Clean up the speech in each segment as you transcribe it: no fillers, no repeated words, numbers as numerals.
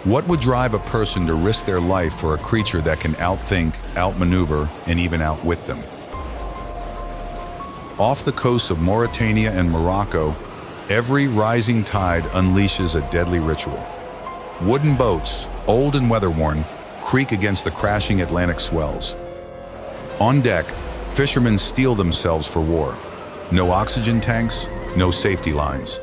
What would drive a person to risk their life for a creature that can outthink, outmaneuver, and even outwit them? Off the coasts of Mauritania and Morocco, every rising tide unleashes a deadly ritual. Wooden boats, old and weather-worn, creak against the crashing Atlantic swells. On deck, fishermen steel themselves for war. No oxygen tanks, no safety lines.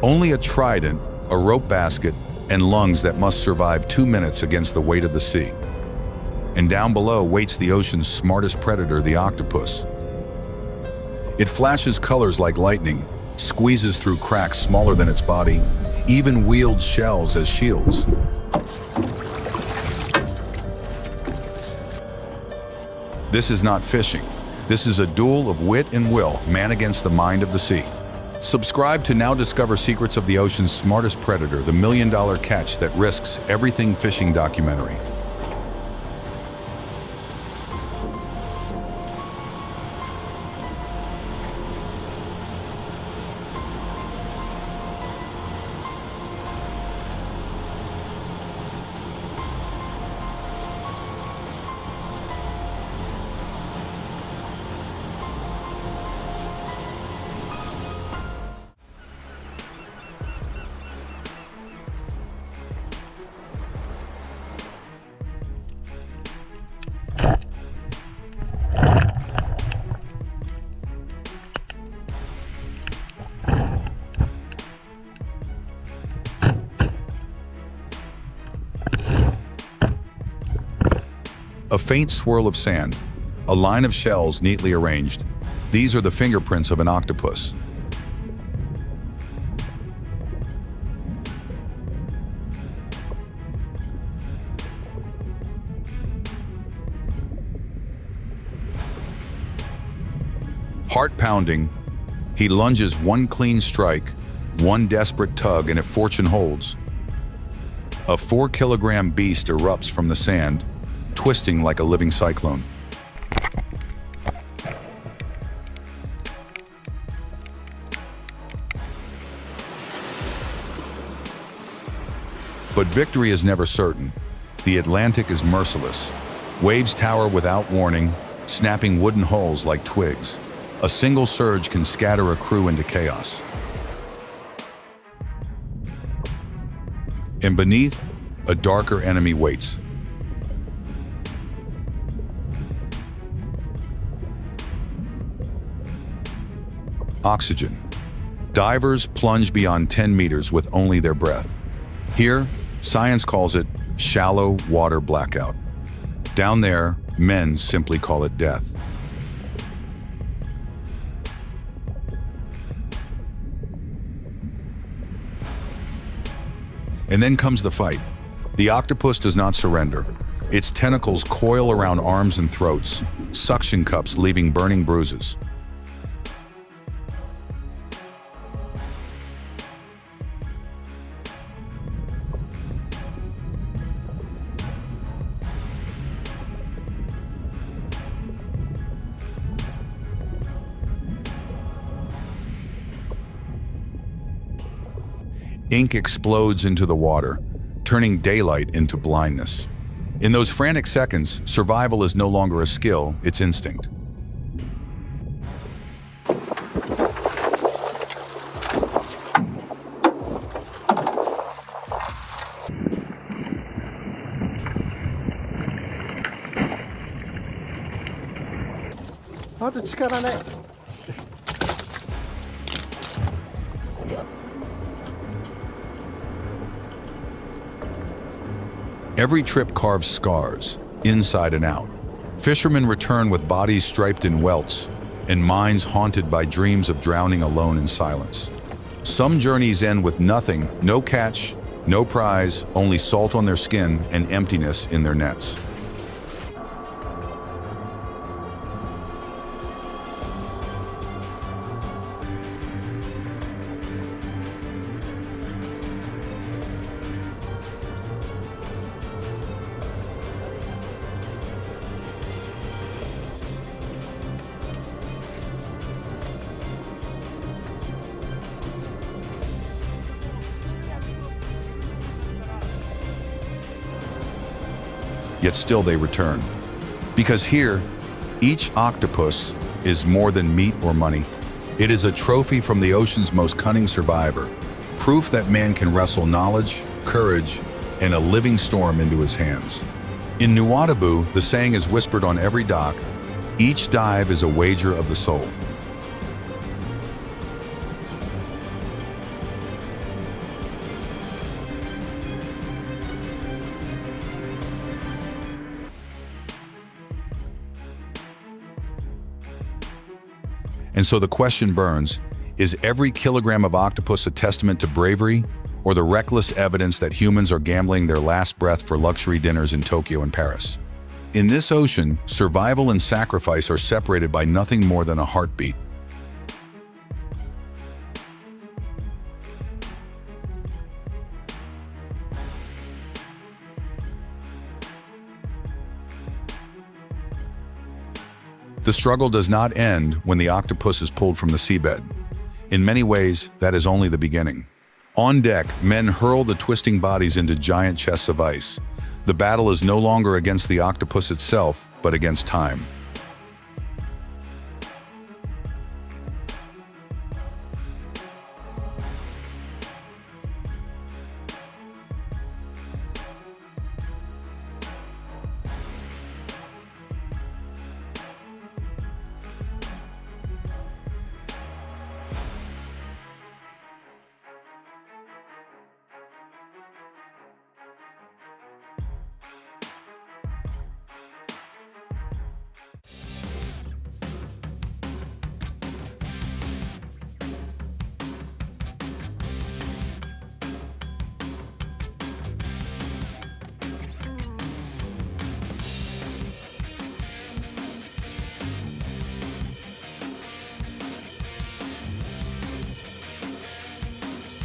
Only a trident, a rope basket, and lungs that must survive 2 minutes against the weight of the sea. And down below waits the ocean's smartest predator, the octopus. It flashes colors like lightning, squeezes through cracks smaller than its body, even wields shells as shields. This is not fishing. This is a duel of wit and will, man against the mind of the sea. Subscribe to now discover secrets of the ocean's smartest predator, the million-dollar catch that risks everything fishing documentary. A faint swirl of sand, a line of shells neatly arranged. These are the fingerprints of an octopus. Heart pounding, he lunges one clean strike, one desperate tug, and if fortune holds, a 4-kilogram beast erupts from the sand, twisting like a living cyclone. But victory is never certain. The Atlantic is merciless. Waves tower without warning, snapping wooden hulls like twigs. A single surge can scatter a crew into chaos. And beneath, a darker enemy waits. Oxygen. Divers plunge beyond 10 meters with only their breath. Here, science calls it shallow water blackout. Down there, men simply call it death. And then comes the fight. The octopus does not surrender. Its tentacles coil around arms and throats, suction cups leaving burning bruises. Ink explodes into the water, turning daylight into blindness. In those frantic seconds, survival is no longer a skill, it's instinct. Every trip carves scars, inside and out. Fishermen return with bodies striped in welts, and minds haunted by dreams of drowning alone in silence. Some journeys end with nothing, no catch, no prize, only salt on their skin and emptiness in their nets. yet still they return. Because here, each octopus is more than meat or money. It is a trophy from the ocean's most cunning survivor, proof that man can wrestle knowledge, courage, and a living storm into his hands. In Nuadhibu, the saying is whispered on every dock, each dive is a wager of the soul. And so the question burns, is every kilogram of octopus a testament to bravery, or the reckless evidence that humans are gambling their last breath for luxury dinners in Tokyo and Paris? In this ocean, survival and sacrifice are separated by nothing more than a heartbeat. The struggle does not end when the octopus is pulled from the seabed. In many ways, that is only the beginning. On deck, men hurl the twisting bodies into giant chests of ice. The battle is no longer against the octopus itself, but against time.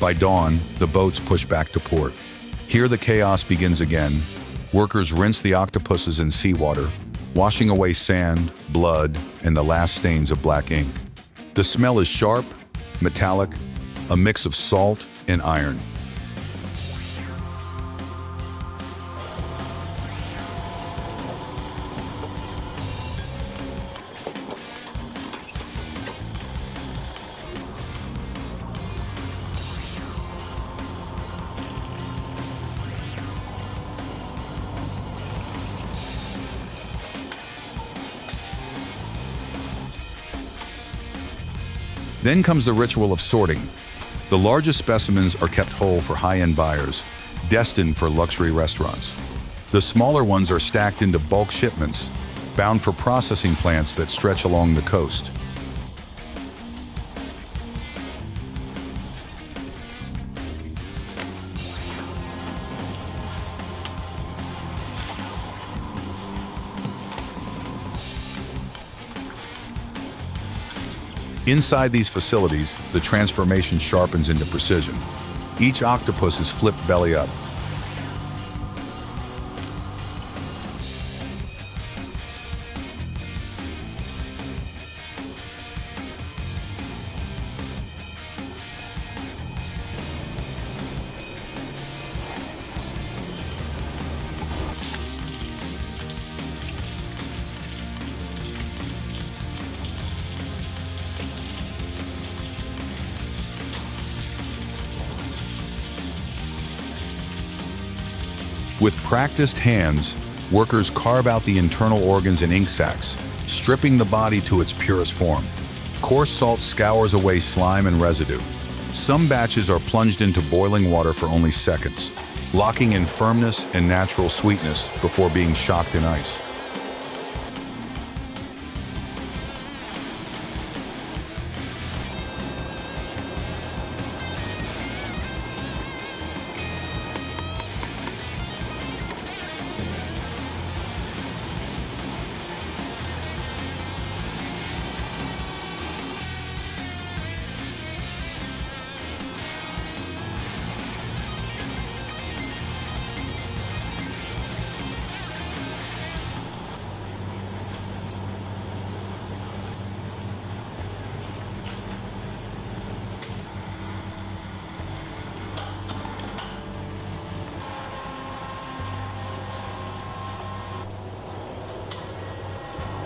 By dawn, the boats push back to port. Here the chaos begins again. Workers rinse the octopuses in seawater, washing away sand, blood, and the last stains of black ink. The smell is sharp, metallic, a mix of salt and iron. Then comes the ritual of sorting. The largest specimens are kept whole for high-end buyers, destined for luxury restaurants. The smaller ones are stacked into bulk shipments, bound for processing plants that stretch along the coast. Inside these facilities, the transformation sharpens into precision. Each octopus is flipped belly up. With practiced hands, workers carve out the internal organs in ink sacs, stripping the body to its purest form. Coarse salt scours away slime and residue. Some batches are plunged into boiling water for only seconds, locking in firmness and natural sweetness before being shocked in ice.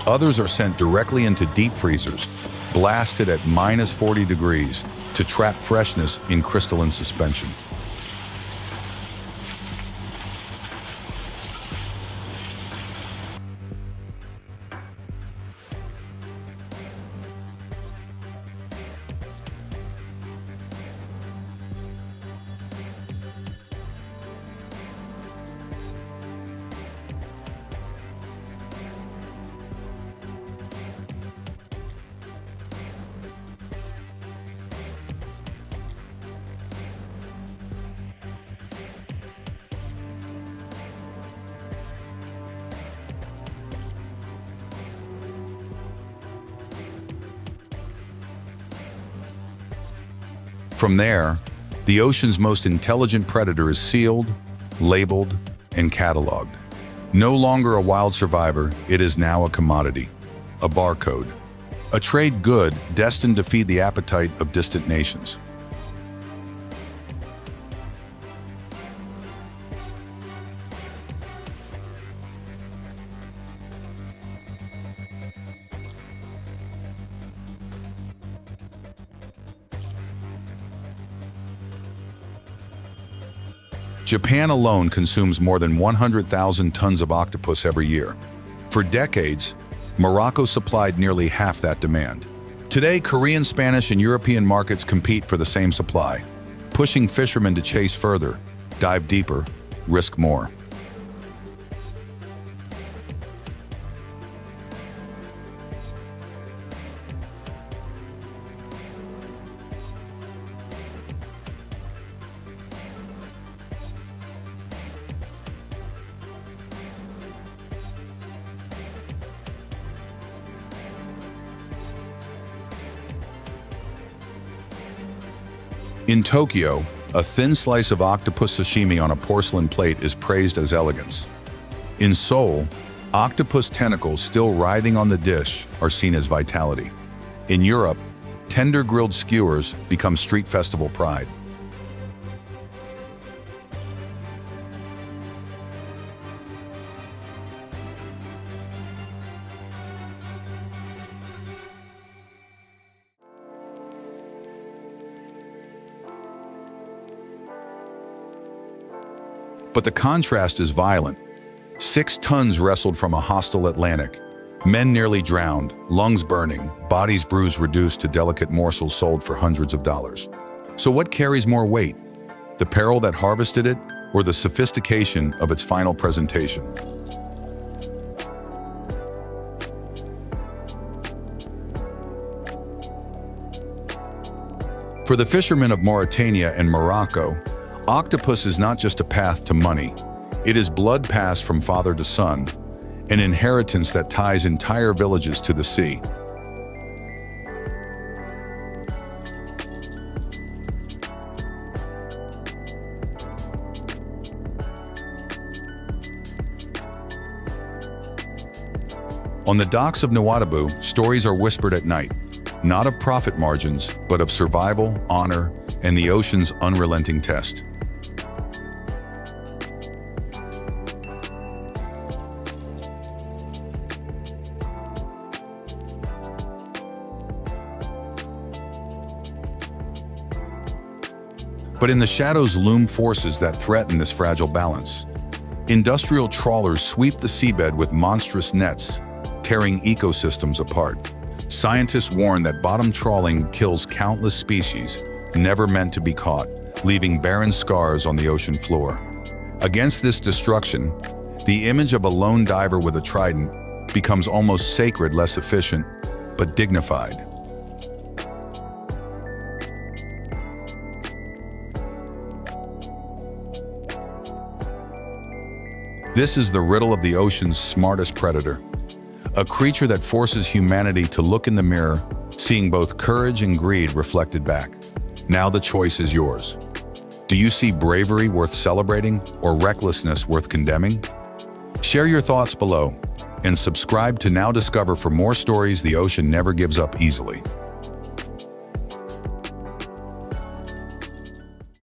Others are sent directly into deep freezers, blasted at -40 degrees to trap freshness in crystalline suspension. From there, the ocean's most intelligent predator is sealed, labeled, and cataloged. No longer a wild survivor, it is now a commodity, a barcode, a trade good destined to feed the appetite of distant nations. Japan alone consumes more than 100,000 tons of octopus every year. For decades, Morocco supplied nearly half that demand. Today, Korean, Spanish, and European markets compete for the same supply, pushing fishermen to chase further, dive deeper, risk more. In Tokyo, a thin slice of octopus sashimi on a porcelain plate is praised as elegance. In Seoul, octopus tentacles still writhing on the dish are seen as vitality. In Europe, tender grilled skewers become street festival pride. But the contrast is violent. 6 tons wrestled from a hostile Atlantic. Men nearly drowned, lungs burning, bodies bruised, reduced to delicate morsels sold for hundreds of dollars. So what carries more weight? The peril that harvested it, or the sophistication of its final presentation? For the fishermen of Mauritania and Morocco, octopus is not just a path to money. It is blood passed from father to son, an inheritance that ties entire villages to the sea. On the docks of Nouadhibou, stories are whispered at night, not of profit margins, but of survival, honor, and the ocean's unrelenting test. But in the shadows loom forces that threaten this fragile balance. Industrial trawlers sweep the seabed with monstrous nets, tearing ecosystems apart. Scientists warn that bottom trawling kills countless species, never meant to be caught, leaving barren scars on the ocean floor. Against this destruction, the image of a lone diver with a trident becomes almost sacred, less efficient, but dignified. This is the riddle of the ocean's smartest predator, a creature that forces humanity to look in the mirror, seeing both courage and greed reflected back. Now the choice is yours. Do you see bravery worth celebrating or recklessness worth condemning? Share your thoughts below and subscribe to now discover for more stories the ocean never gives up easily.